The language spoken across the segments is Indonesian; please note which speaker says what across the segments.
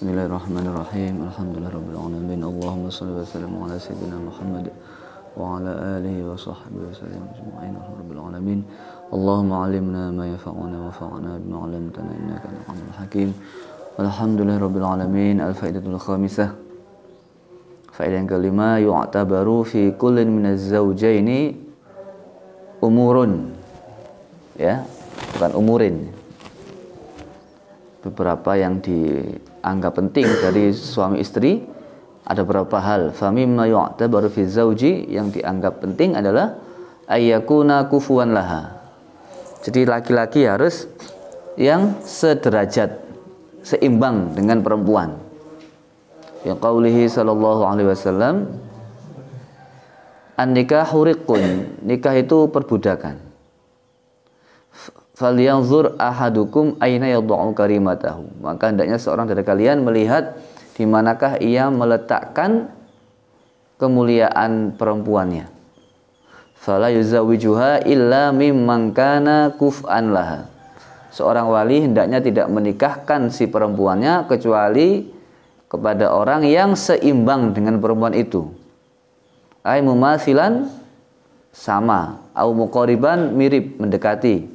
Speaker 1: Bismillahirrahmanirrahim. Alhamdulillahirabbil alamin. Allahumma shalli wa sallim ala sayyidina Muhammad wa ala alihi wa sahbihi wa sallam ajma'in. Rabbil alamin. Allahumma 'allimna ma yanfa'una wa fa'na bima 'allamtana innaka antal hakim. Alhamdulillahirabbil alamin. Al-faidatul khamisah. Faedah yang kelima, yu'tabaru fi kullin minaz zawjaini umurun. Ya, bukan umurin. Beberapa yang dianggap penting dari suami istri, ada beberapa hal. Famimma yu'tabaru fi zawji, yang dianggap penting adalah ayyakuna kufuwan laha. Jadi laki-laki harus yang sederajat, seimbang dengan perempuan. Ya qaulihi sallallahu alaihi wasallam, an-nikahu riqqun, nikah itu perbudakan. Falyanzur ahadukum aina yad'u karimatahu, maka hendaknya seorang dari kalian melihat di manakah ia meletakkan kemuliaan perempuannya. Fala yuzawijuha illa mimman kana kuf'an laha, seorang wali hendaknya tidak menikahkan si perempuannya kecuali kepada orang yang seimbang dengan perempuan itu. Ai mumathilan, sama, au muqariban, mirip, mendekati.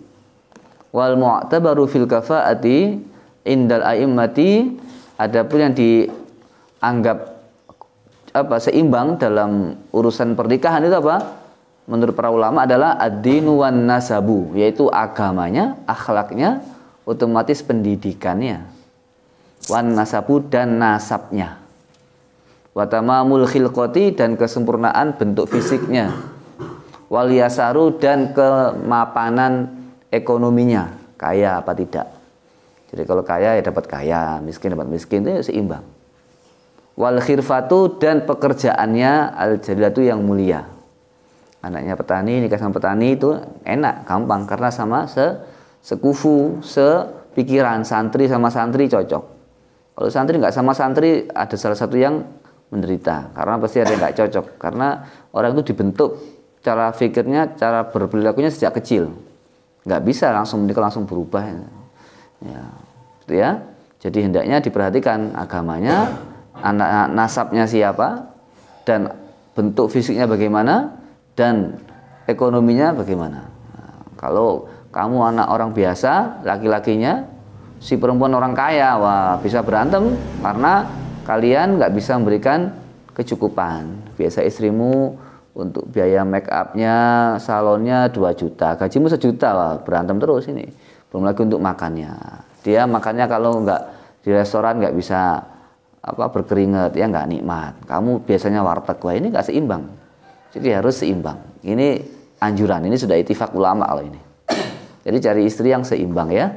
Speaker 1: Wal mu'tabaru fil kafaati indal a'immati, adapun yang dianggap seimbang dalam urusan pernikahan itu apa? Menurut para ulama adalah ad-dinu wan nasabu, yaitu agamanya, akhlaknya, otomatis pendidikannya. Wan nasabu, dan nasabnya. Wa tamamul khilqati, dan kesempurnaan bentuk fisiknya. Wal yasaru, dan kemapanan ekonominya, kaya apa tidak. Jadi kalau kaya ya dapat kaya, miskin dapat miskin, itu seimbang. Wal khirfatu, dan pekerjaannya al jalilatu, yang mulia. Anaknya petani nikah sama petani itu enak, gampang, karena sama sekufu, sepikiran. Santri sama santri cocok. Kalau santri nggak sama santri, ada salah satu yang menderita, karena pasti ada yang nggak cocok, karena orang itu dibentuk cara fikirnya, cara berperilakunya sejak kecil. Nggak bisa langsung menikah langsung berubah, ya, gitu ya. Jadi hendaknya diperhatikan agamanya, anak nasabnya siapa, dan bentuk fisiknya bagaimana, dan ekonominya bagaimana. Nah, kalau kamu anak orang biasa, laki-lakinya, si perempuan orang kaya, wah bisa berantem karena kalian nggak bisa memberikan kecukupan. Biasa istrimu untuk biaya make upnya, salonnya 2 juta, gajimu 1 juta, wah, berantem terus ini. Belum lagi untuk makannya. Dia makannya kalau nggak di restoran nggak bisa berkeringat, ya nggak nikmat. Kamu biasanya warteg, wah ini nggak seimbang. Jadi harus seimbang. Ini anjuran, ini sudah ittifaq ulama kalau ini. Jadi cari istri yang seimbang ya,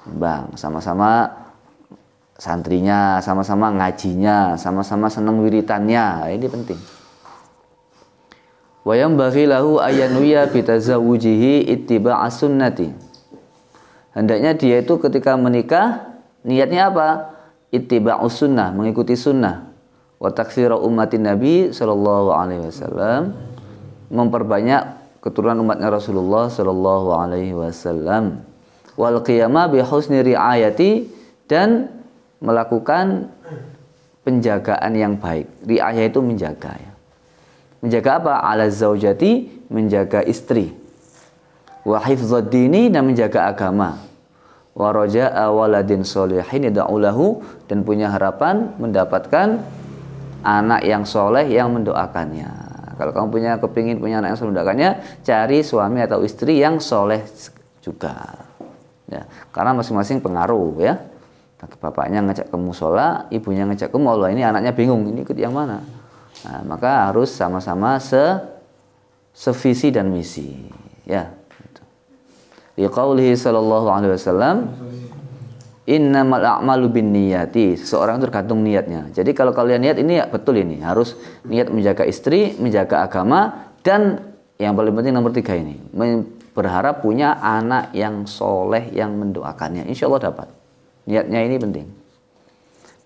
Speaker 1: seimbang, sama-sama santrinya, sama-sama ngajinya, sama-sama seneng wiritannya, ini penting. Wa yanbaghi lahu ayanuya bitazawujihi ittiba'as sunnati. Hendaknya dia itu ketika menikah niatnya apa? Ittiba'us sunnah, mengikuti sunnah. Wa taktsira ummatin Nabi sallallahu alaihi wasallam, memperbanyak keturunan umatnya Rasulullah sallallahu alaihi wasallam. Wal qiyama bi husni riayati, dan melakukan penjagaan yang baik. Riayah itu menjaga ya. Menjaga apa? Ala zaujati, menjaga istri. Wa hifdzad dini, dan menjaga agama. Wa raja'a waladin sholihin yad'u lahu, dan punya harapan mendapatkan anak yang soleh yang mendoakannya. Kalau kamu kepingin punya anak yang soleh mendoakannya, cari suami atau istri yang soleh juga. Ya, karena masing-masing pengaruh ya. Bapaknya ngajak ke mushola, ibunya ngajak ke mall, ini anaknya bingung, ini ikut yang mana? Nah, maka harus sama-sama sevisi dan misi, ya. Li qaulihi sallallahu alaihi wasallam, innamal a'malu binniyati, seseorang itu tergantung niatnya. Jadi kalau kalian niat ini ya betul, ini harus niat menjaga istri, menjaga agama, dan yang paling penting nomor 3 ini, berharap punya anak yang soleh yang mendoakannya. Insya Allah dapat. Niatnya ini penting.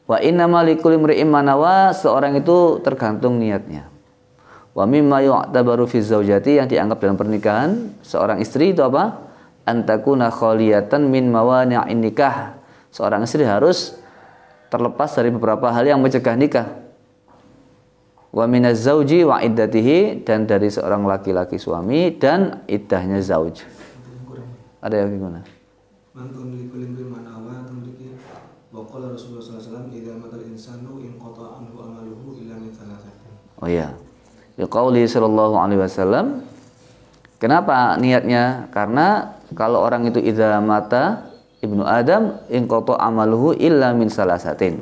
Speaker 1: Wa innamal likulli imri'in ma nawa, seorang itu tergantung niatnya. Wa mimma yu'tabaru fi zaujati, yang dianggap dalam pernikahan seorang istri itu apa? Antakuna khaliyatan min mawani'in nikah. Seorang istri harus terlepas dari beberapa hal yang mencegah nikah. Wa minaz zauji wa iddatihi, dan dari seorang laki-laki suami dan iddahnya zauj. Ada yang gimana?
Speaker 2: Mantun likulin bil manawa tumdiki wa qala Rasulullah sallallahu alaihi wasallam idza matal insanu in qata'a anhu amaluhu illa min thalathatin.
Speaker 1: Oh iya. Biqauli sallallahu alaihi wasallam. Kenapa niatnya? Karena kalau orang itu idza mata ibnu Adam in qata'a amaluhu illa min salasatin.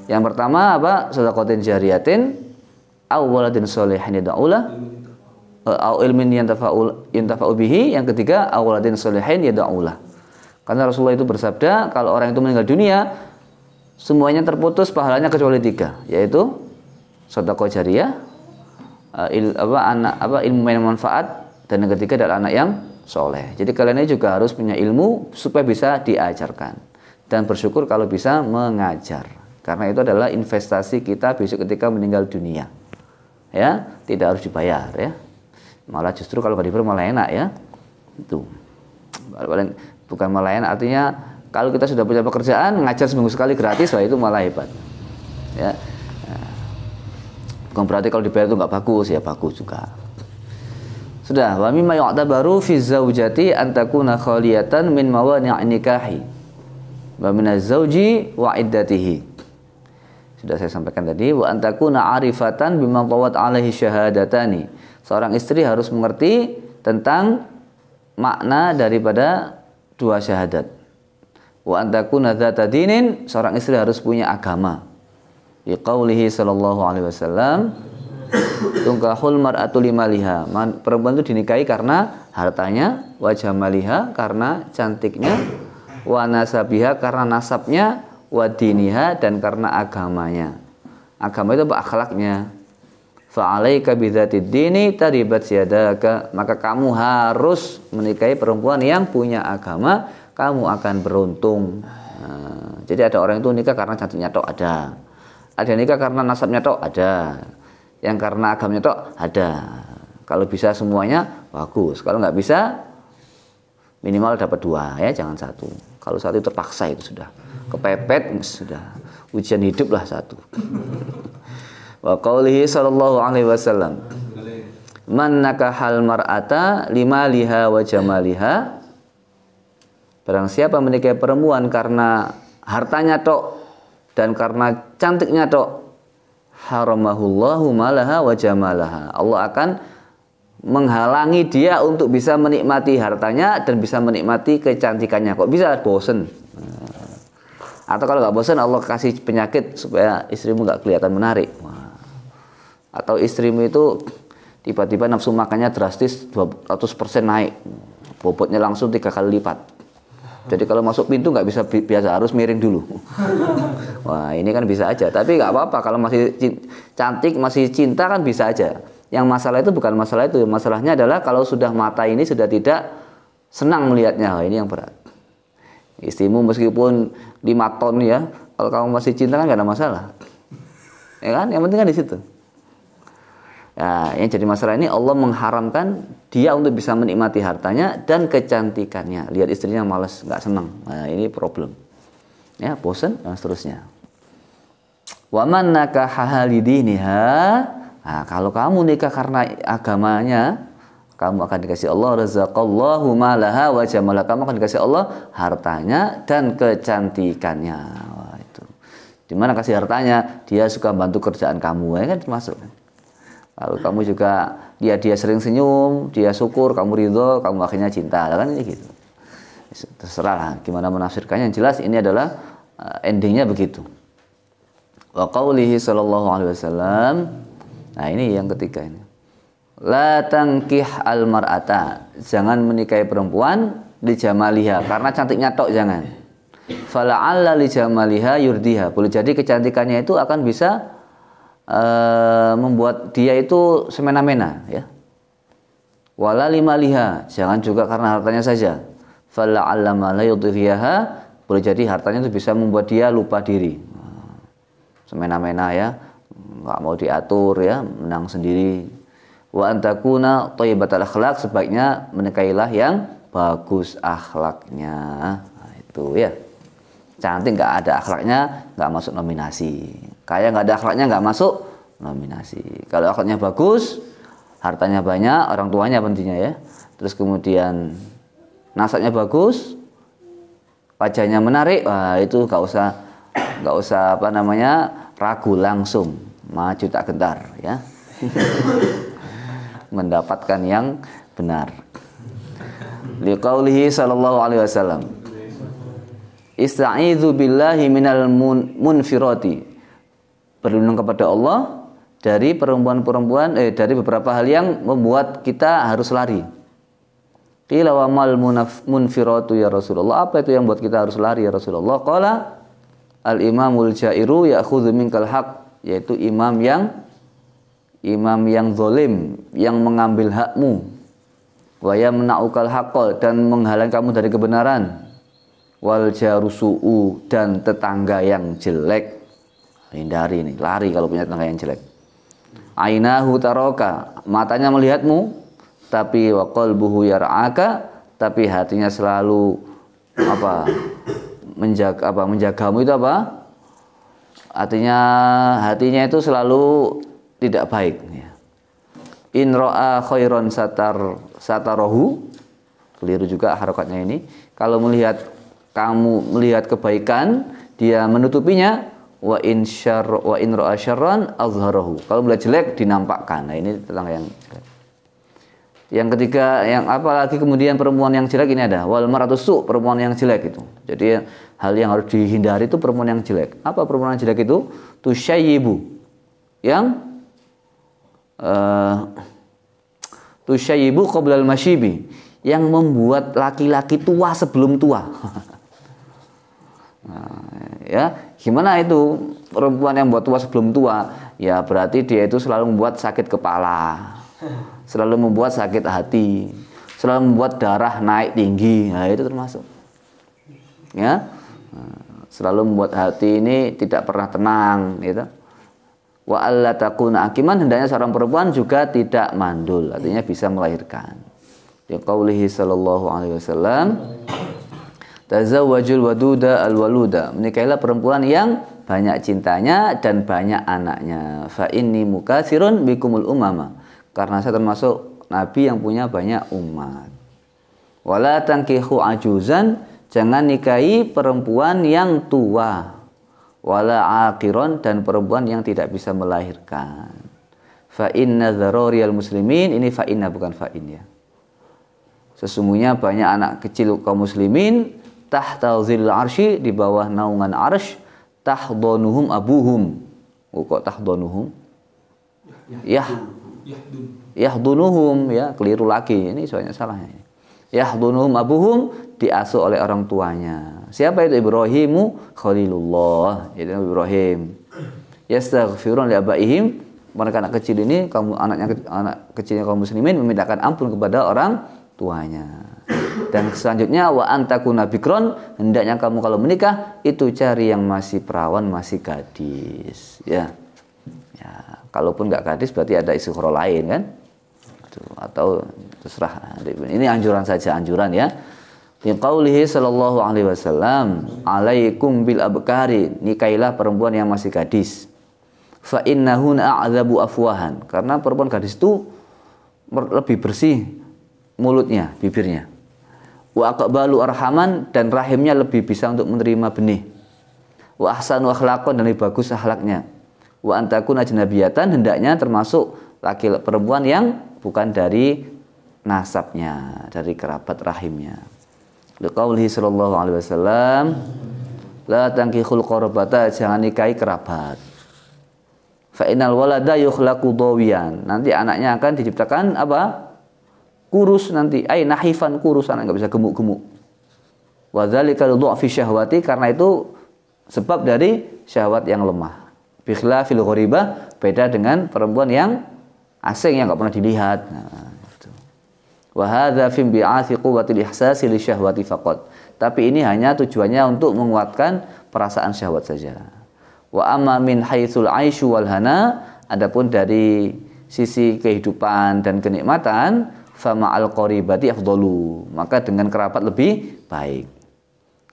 Speaker 1: Yang pertama apa? Shadaqatin jariyatin aw waladin sholihin yad'ulah aw ilmin yantafa'u bihi. Yang ketiga aw waladin sholihin yad'ulah. Karena Rasulullah itu bersabda, kalau orang itu meninggal dunia, semuanya terputus pahalanya kecuali 3, yaitu sedekah jariyah, ilmu yang manfaat, dan yang ketiga adalah anak yang soleh. Jadi kalian ini juga harus punya ilmu supaya bisa diajarkan, dan bersyukur kalau bisa mengajar, karena itu adalah investasi kita besok ketika meninggal dunia. Ya, tidak harus dibayar ya. Malah justru kalau nggak dibayar malah enak ya. Itu. Bukan malah enak, artinya kalau kita sudah punya pekerjaan, ngajar seminggu sekali gratis, wah itu malah hebat. Ya. Bukan berarti kalau dibayar itu nggak bagus, ya bagus juga. Sudah, wa mimma yu'tabaru fi zaujati an takuna khaliyatan min mawani' nikahi wa min az-zauji wa iddatihi. Sudah saya sampaikan tadi, wa an takuna arifatan bima tawat alaihi syahadatani. Seorang istri harus mengerti tentang makna daripada 2 syahadat. Wa an takuna dzata dinin, seorang istri harus punya agama. Bi qaulihi sallallahu alaihi wasallam, tungkahul mar'atu limaliha. Perempuan itu dinikahi karena hartanya, wa jamaliha karena cantiknya, wa nasabiha karena nasabnya, wa diniha dan karena agamanya. Agama itu apa? Akhlaknya. Fa 'alaika bidzatid dini taribat yadaka. Maka kamu harus menikahi perempuan yang punya agama, kamu akan beruntung. Nah, jadi ada orang itu nikah karena cantiknya tok ada. Ada nikah karena nasabnya tok ada. Yang karena agamanya tok ada. Kalau bisa semuanya bagus. Kalau nggak bisa minimal dapat 2 ya, jangan 1. Kalau 1 terpaksa itu sudah kepepet, sudah ujian hidup lah 1. Wa qaulihi sallallahu alaihi wasallam, man nakahal mar'ata limaliha wa jamaliha. Barang siapa menikahi perempuan karena hartanya tok dan karena cantiknya tok, haramahullahu malaha wa jamalaha. Allah akan menghalangi dia untuk bisa menikmati hartanya dan bisa menikmati kecantikannya. Kok bisa? Bosen. Atau kalau nggak bosen, Allah kasih penyakit supaya istrimu nggak kelihatan menarik. Atau istrimu itu tiba-tiba nafsu makannya drastis 200% naik, bobotnya langsung 3 kali lipat. Jadi kalau masuk pintu nggak bisa biasa, harus miring dulu. Wah, ini kan bisa aja. Tapi nggak apa-apa, kalau masih cantik, masih cinta kan bisa aja. Yang masalah itu bukan masalah itu. Masalahnya adalah kalau sudah mata ini sudah tidak senang melihatnya. Wah, ini yang berat. Istrimu meskipun 5 ton ya, kalau kamu masih cinta kan nggak ada masalah. Ya kan? Yang penting kan di situ. Nah, yang jadi masalah ini Allah mengharamkan dia untuk bisa menikmati hartanya dan kecantikannya. Lihat istrinya malas, nggak senang. Nah, ini problem. Ya, bosan dan seterusnya. Wa man nakaha lidiniha. Nah, kalau kamu nikah karena agamanya, kamu akan dikasih Allah razaqallahu malaha wa jamalaha. Kamu akan dikasih Allah hartanya dan kecantikannya. Wah, itu. Di mana kasih hartanya? Dia suka bantu kerjaan kamu, ya kan termasuk. Kalau kamu juga dia sering senyum, dia syukur, kamu ridho, kamu akhirnya cinta, kan ini gitu. Terserah lah gimana menafsirkannya. Yang jelas ini adalah endingnya begitu. Wa qaulihi sallallahu alaihi wasallam. Nah, ini yang ketiga ini. La tankih al mar'ata. Jangan menikahi perempuan li jamaliha, karena cantiknya tok jangan. Fala'alla li jamaliha yurdiha. Boleh jadi kecantikannya itu akan bisa membuat dia itu semena-mena ya. Wala limaliha, jangan juga karena hartanya saja. Fala'alla ma la yudhiyaha, boleh jadi hartanya itu bisa membuat dia lupa diri. Semena-mena ya, enggak mau diatur ya, menang sendiri. Wa antakuna thayyibatal akhlaq, sebaiknya menikahilah yang bagus akhlaknya. Nah, itu ya. Cantik nggak ada akhlaknya nggak masuk nominasi. Kaya nggak ada akhlaknya nggak masuk nominasi. Kalau akhlaknya bagus, hartanya banyak, orang tuanya pentingnya ya. Terus kemudian nasabnya bagus, wajahnya menarik, wah itu nggak usah apa namanya ragu, langsung maju tak gentar ya. Mendapatkan yang benar. Liqaulihi sallallahu alaihi wasallam, Ista'idzu billahi minal munfirati. Berlindung kepada Allah dari dari beberapa hal yang membuat kita harus lari. Qila wa mal munfiratu ya Rasulullah? Apa itu yang buat kita harus lari ya Rasulullah? Qala al-imamul jairu ya'khudzu minkal haq, yaitu imam yang zalim, yang mengambil hakmu. Wa yamna'ukal haqqo, dan menghalang kamu dari kebenaran. Wal jarusu'u, dan tetangga yang jelek. Hindari nih, lari kalau punya tetangga yang jelek. Ainahu taroka, matanya melihatmu, tapi wa qalbuhu yar'aka, tapi hatinya selalu menjagamu itu apa? Artinya hatinya itu selalu tidak baik ya. In ra'a khairan satarahu, keliru juga harokatnya ini. Kalau kamu melihat kebaikan, dia menutupinya. Wa in ra'a syarran azharahu. Kalau melihat jelek dinampakkan. Nah, ini tentang yang jelek. Yang ketiga, yang apalagi kemudian perempuan yang jelek ini ada wal maratu su, perempuan yang jelek itu. Jadi hal yang harus dihindari itu perempuan yang jelek. Apa perempuan yang jelek itu? Tusyayyibu. Tusyayyibu qoblal masyibi, yang membuat laki-laki tua sebelum tua. Nah, ya, gimana itu perempuan yang buat tua sebelum tua? Ya berarti dia itu selalu membuat sakit kepala, selalu membuat sakit hati, selalu membuat darah naik tinggi. Nah, itu termasuk. Ya, selalu membuat hati ini tidak pernah tenang, gitu. Wa alla takuna akiman, hendaknya seorang perempuan juga tidak mandul, artinya bisa melahirkan. Ya qaulihi sallallahu alaihi wasallam, tazawwajul waduda alwaluda, menikahilah perempuan yang banyak cintanya dan banyak anaknya. Fa inni mukatsirun bikumul umama, karena saya termasuk nabi yang punya banyak umat. Wala tankihu ajuzan, jangan nikahi perempuan yang tua. Wala aqiron, dan perempuan yang tidak bisa melahirkan. Fa inna dzarariyal muslimin, ini fa inna bukan fa in ya. Sesungguhnya banyak anak kecil kaum muslimin tahta zilil arsy, di bawah naungan arsy, tahdonuhum abuhum. Kok tahdonuhum? Yahdunuhum ya, keliru lagi. Ini soalnya salahnya. Yahdunuhum abuhum, diasuh oleh orang tuanya. Siapa itu? Ibrahimu Khalilullah, itu Ibrahim. Yastaghfirun li abaihim, mereka anak kecil ini, anak kecilnya kaum muslimin memintakan ampun kepada orang tuanya. Dan selanjutnya wa antakuna bikron, hendaknya kamu kalau menikah itu cari yang masih perawan, masih gadis ya. Ya, kalaupun enggak gadis berarti ada istighfar lain kan? Atau terserah. Ini anjuran saja, anjuran ya. Di qaulihi sallallahu alaihi wasallam, alaikum bil abkari, nikailah perempuan yang masih gadis. Fa innahun a'dzabu afwahan, karena perempuan gadis itu lebih bersih mulutnya, bibirnya. Wa aqbalu arhaman, dan rahimnya lebih bisa untuk menerima benih. Wa ahsanu akhlaqan, dan lebih bagus akhlaknya. Wa antakun ajnabiyatan, hendaknya termasuk laki-laki perempuan yang bukan dari nasabnya, dari kerabat rahimnya. Liqaulihi sallallahu alaihi wasallam, la tankihul qarabata, jangan nikahi kerabat. Fa innal walada yukhlaqu dawiyan, nanti anaknya akan diciptakan apa? Kurus nanti, nahifan, kurus, anak enggak bisa gemuk-gemuk. Wa dzalika lidhu'fi syahwati, karena itu sebab dari syahwat yang lemah. Bi khilafil gharibah, beda dengan perempuan yang asing yang enggak pernah dilihat. Nah, wa hadza fi bi'athi quwwatil ihsasi li syahwati faqat. Tapi ini hanya tujuannya untuk menguatkan perasaan syahwat saja. Wa amma min haitsul 'aisyu wal hana, adapun dari sisi kehidupan dan kenikmatan, fa ma'al qaribati afdalu, maka dengan kerabat lebih baik.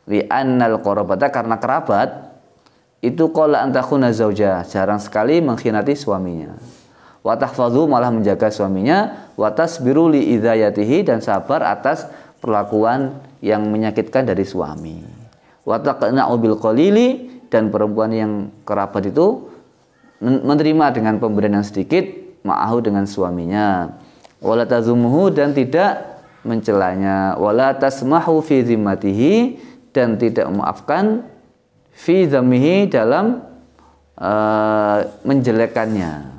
Speaker 1: Li'annal qarabata, karena kerabat itu qala antakhuna zauja, jarang sekali mengkhianati suaminya. Wa tahfazu, malah menjaga suaminya. Wa tasbiru li idzayatihi, dan sabar atas perlakuan yang menyakitkan dari suami. Wa taqna'u bil qalili, dan perempuan yang kerabat itu menerima dengan pemberian yang sedikit, ma'ahu, dengan suaminya. Wala tazumuhu, dan tidak mencelanya. Wala tasmahu fi zimmatihi, dan tidak memaafkan fi dzammihi, dalam menjelekannya.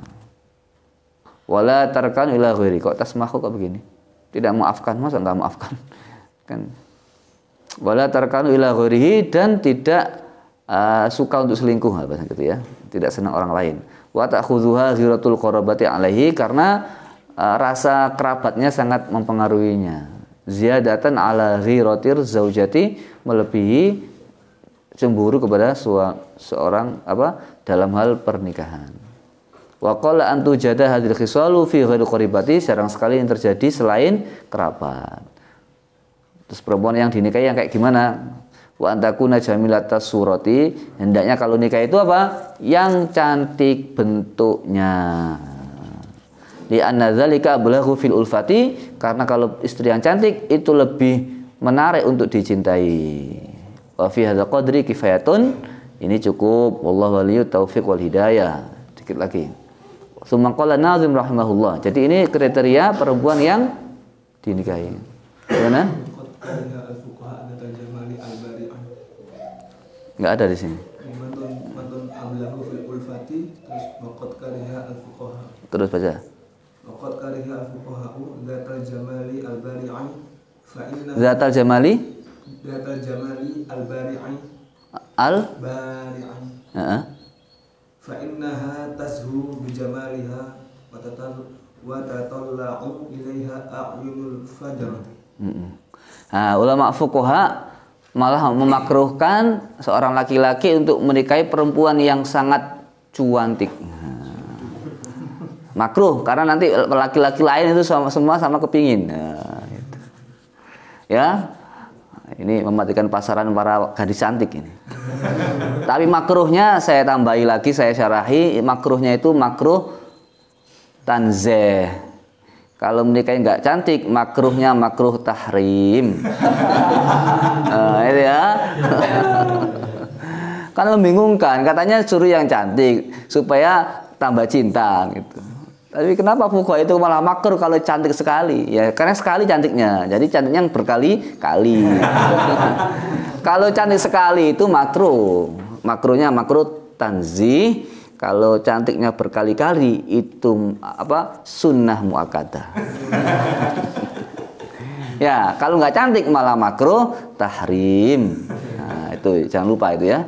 Speaker 1: Wala tarkan ila ghairi, kok tasmahu kok begini? Tidak maafkan, masa enggak maafkan? Kan. Wala tarkan ila ghairihi, dan tidak suka untuk selingkuh, bahasa gitu ya. Tidak senang orang lain. Wa ta'khudhuha ghiratul qarabati alaihi, karena rasa kerabatnya sangat mempengaruhinya. Ziyadatan ala ghiratir zaujati, melebihi cemburu kepada seorang dalam hal pernikahan. Wa qala antu jada hadil khisalu fi ghairi qaribati, jarang sekali yang terjadi selain kerabat. Terus perempuan yang dinikahi yang kayak gimana? Wa antakuna jamilatas surati, hendaknya kalau nikah itu apa? Yang cantik bentuknya. Li anna dzalika ablaghu fil ulfati, karena kalau istri yang cantik itu lebih menarik untuk dicintai. Wa fi hadzal qadri kifayatun, ini cukup. Wallahu waliyut taufiq wal hidayah. Dikit lagi. Tsumma qala Nazim rahimahullah. Jadi ini kriteria perempuan yang dinikahi. Gimana? Enggak ada di sini. Terus baca.
Speaker 2: Waqad kariha al-fuqaha'u dzatal jamali al-bari'i fa inna
Speaker 1: Dzatal jamali
Speaker 2: al-bari'i al-bari'i fa innaha tazhu bi jamaliha wa tatalla'u ilaiha a'yunul fajr.
Speaker 1: Ulama fuqaha malah memakruhkan seorang laki-laki untuk menikahi perempuan yang sangat cuantik. Makruh, karena nanti laki-laki lain itu semua sama kepingin. Gitu. Ya, ini mematikan pasaran para gadis cantik ini. Tapi makruhnya saya tambahi lagi, saya syarahi. Makruhnya itu makruh tanzih. Kalau menikahi nggak cantik, makruhnya makruh tahrim. Itu ya. Kan membingungkan. Katanya suruh yang cantik supaya tambah cinta gitu. Tapi kenapa fuqaha itu malah makruh kalau cantik sekali? Ya karena sekali cantiknya. Jadi cantiknya yang berkali-kali. Kalau cantik sekali itu makruh. Makruhnya makruh tanzih. Kalau cantiknya berkali-kali itu sunnah muakkadah. Ya, kalau nggak cantik malah makruh tahrim. Nah, itu jangan lupa itu ya.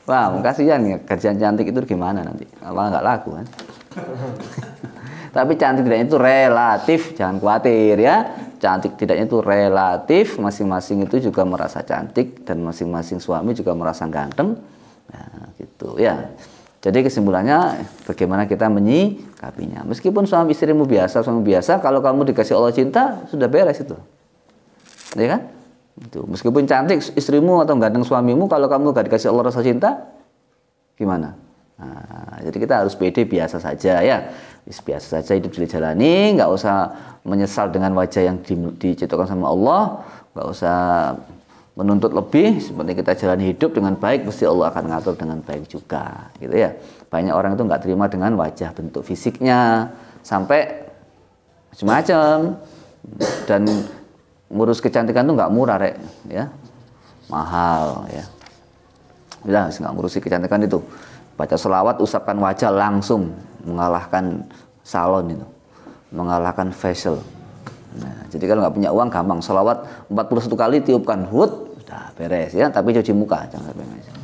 Speaker 1: Wah, kasihan ya, kerjaan cantik itu gimana nanti? Malah nggak laku kan? Tapi cantik tidaknya itu relatif, jangan khawatir ya. Cantik tidaknya itu relatif, masing-masing itu juga merasa cantik dan masing-masing suami juga merasa ganteng. Nah, gitu ya. Jadi kesimpulannya bagaimana kita menyikapinya. Meskipun suami istrimu biasa, kalau kamu dikasih Allah cinta, sudah beres itu. Ya kan? Itu. Meskipun cantik istrimu atau ganteng suamimu, kalau kamu gak dikasih Allah rasa cinta, gimana? Nah, jadi kita harus pede, biasa saja ya. Biasa saja hidup dijalani, nggak usah menyesal dengan wajah yang diciptakan sama Allah, nggak usah menuntut lebih. Seperti kita jalani hidup dengan baik, pasti Allah akan ngatur dengan baik juga, gitu ya. Banyak orang itu nggak terima dengan wajah bentuk fisiknya, sampai macam-macam. Dan ngurus kecantikan itu nggak murah, Rek, ya, mahal, ya. Udah, nggak ngurusi kecantikan itu. Baca selawat, usapkan wajah langsung mengalahkan salon itu, mengalahkan facial. Nah, jadi kalau nggak punya uang gampang, selawat 41 kali tiupkan, udah beres ya. Tapi cuci muka, jangan sampai macam.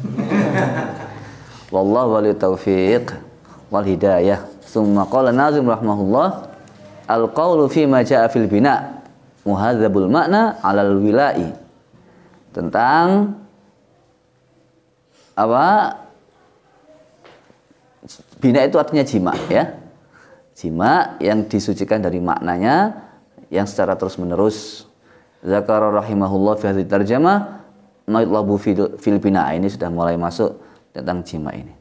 Speaker 1: Wallahu waliyut taufiq wal hidayah. Tsumma qala Nazim rahimahullah, al-qaulu fi ma jaa fil bina muhadzabul makna 'alal wila'i. Tentang apa? Bina itu artinya jima ya. Jima yang disucikan dari maknanya yang secara terus menerus. Zakara rahimahullah fi hadhihi tarjamah ma yutlabu fil bina. Ini sudah mulai masuk tentang jima ini.